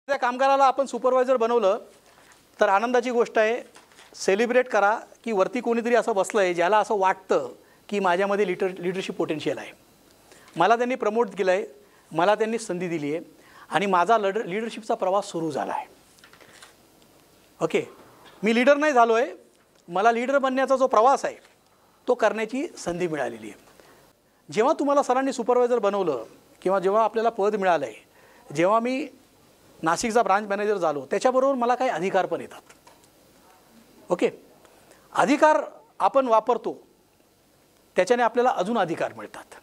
त्या कामगाराला आपण सुपरवायझर बनवलं तर आनंदाची गोष्ट आहे. सेलिब्रेट करा की वरती कोणीतरी असं बसलं आहे ज्याला असं वाटतं की माझ्यामध्ये लिडरशिप पोटेन्शियल आहे. मला त्यांनी प्रमोट केलं आहे, मला त्यांनी संधी दिली आहे आणि माझा लीडरशिपचा प्रवास सुरू झाला आहे. ओके, मी लीडर नाही झालो आहे, मला लीडर बनण्याचा जो प्रवास आहे तो करण्याची संधी मिळालेली आहे. जेव्हा तुम्हाला सरांनी सुपरवायझर बनवलं किंवा जेव्हा आपल्याला पद मिळालं आहे, जेव्हा मी नाशिकचा ब्रांच मॅनेजर झालो, त्याच्याबरोबर मला काही अधिकार पण येतात. ओके, अधिकार आपण वापरतो त्याच्याने आपल्याला अजून अधिकार मिळतात.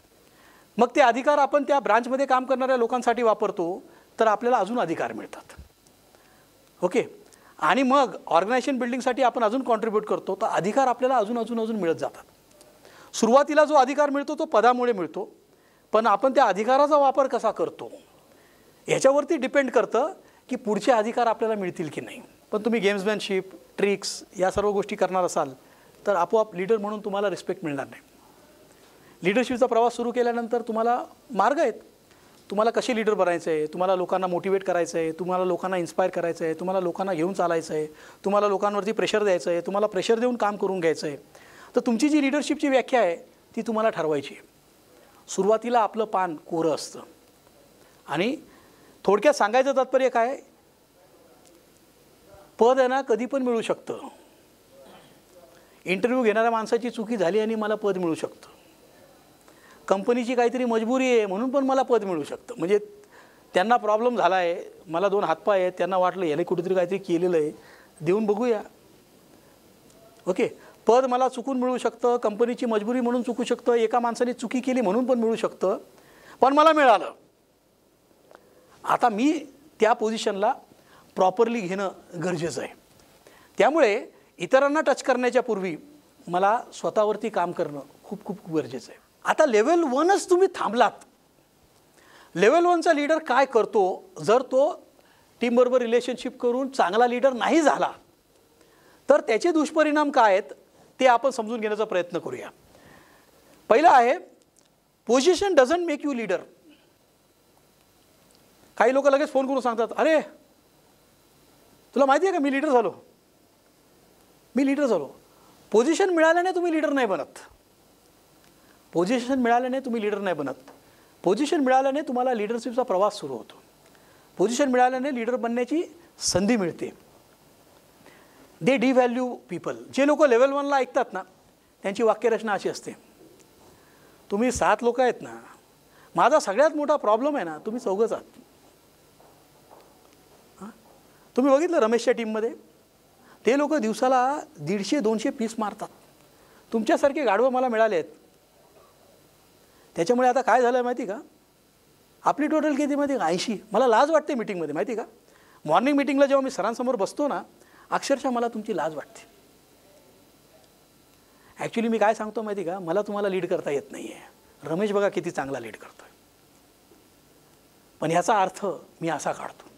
मग ते अधिकार आपण त्या ब्रांचमध्ये काम करणाऱ्या लोकांसाठी वापरतो तर आपल्याला अजून अधिकार मिळतात. ओके, आणि मग ऑर्गनायझेशन बिल्डिंगसाठी आपण अजून कॉन्ट्रीब्यूट करतो तर अधिकार आपल्याला अजून अजून अजून मिळत जातात. सुरुवातीला जो अधिकार मिळतो तो पदामुळे मिळतो, पण आपण त्या अधिकाराचा वापर कसा करतो याच्यावरती डिपेंड करतं की पुढचे अधिकार आपल्याला मिळतील की नाही. पण तुम्ही गेम्समॅनशिप, ट्रिक्स या सर्व गोष्टी करणार असाल तर आपोआप लीडर म्हणून तुम्हाला रिस्पेक्ट मिळणार नाही. लीडरशिपचा प्रवास सुरू केल्यानंतर तुम्हाला मार्ग आहेत. तुम्हाला कसे लीडर बनायचं आहे, तुम्हाला लोकांना मोटिवेट करायचं आहे, तुम्हाला लोकांना इन्स्पायर करायचं आहे, तुम्हाला लोकांना घेऊन चालायचं आहे, तुम्हाला लोकांवरती प्रेशर द्यायचं आहे, तुम्हाला प्रेशर देऊन काम करून घ्यायचं आहे. तर तुमची जी लीडरशिपची व्याख्या आहे ती तुम्हाला ठरवायची आहे. सुरुवातीला आपलं पान कोरं असतं आणि थोडक्यात सांगायचं तात्पर्य काय, पद आहे ना कधी पण मिळू शकतं. इंटरव्ह्यू घेणाऱ्या माणसाची चुकी झाली आणि मला पद मिळू शकतं. कंपनीची काहीतरी मजबुरी आहे म्हणून पण मला पद मिळू शकतं. म्हणजे त्यांना प्रॉब्लेम झाला आहे, मला 2 हातपाय आहेत, त्यांना वाटलं याने कुठेतरी काहीतरी केलेलं आहे, देऊन बघूया. ओके, पद मला चुकून मिळू शकतं, कंपनीची मजबुरी म्हणून चुकू शकतं, एका माणसाने चुकी केली म्हणून पण मिळू शकतं, पण मला मिळालं. आता मी त्या पोझिशनला प्रॉपरली घेणं गरजेचं आहे. त्यामुळे इतरांना टच करण्याच्या पूर्वी मला स्वतःवरती काम करणं खूप खूप गरजेचं आहे. आता लेवल 1च तुम्ही थांबलात. लेवल 1चा लीडर काय करतो, जर तो टीमबरोबर रिलेशनशिप करून चांगला लीडर नाही झाला तर त्याचे दुष्परिणाम काय आहेत ते आपण समजून घेण्याचा प्रयत्न करूया. पहिलं आहे, position doesn't make you leader. काही लोक लगेच फोन करून सांगतात, अरे तुला माहिती आहे का मी लीडर झालो, मी लीडर झालो. पोझिशन मिळाल्याने तुम्ही लीडर नाही बनत. पोझिशन मिळाल्याने तुम्ही लीडर नाही बनत. पोझिशन मिळाल्याने तुम्हाला लीडरशिपचा प्रवास सुरू होतो. पोझिशन मिळाल्याने लीडर बनण्याची संधी मिळते. दे डिव्हॅल्यू पीपल. जे लोक लेवल 1ला ऐकतात ना त्यांची वाक्यरचना अशी असते, तुम्ही 7 लोक आहेत ना, माझा सगळ्यात मोठा प्रॉब्लेम आहे ना तुम्ही 4घच आहात. तुम्ही बघितलं रमेशच्या टीममध्ये ते लोक दिवसाला 150-200 पीस मारतात. तुमच्यासारखे गाढवं मला मिळाले आहेत. त्याच्यामुळे आता काय झालं आहे माहिती का, आपली टोटल किती माहिती का, 80. मला लाज वाटते मीटिंगमध्ये माहिती का. मॉर्निंग मीटिंगला जेव्हा मी सरांसमोर बसतो ना अक्षरशः मला तुमची लाज वाटते. ॲक्च्युली मी काय सांगतो माहिती का, मला तुम्हाला लीड करता येत नाही आहे. रमेश बघा किती चांगला लीड करतो आहे, पण ह्याचा अर्थ मी असा काढतो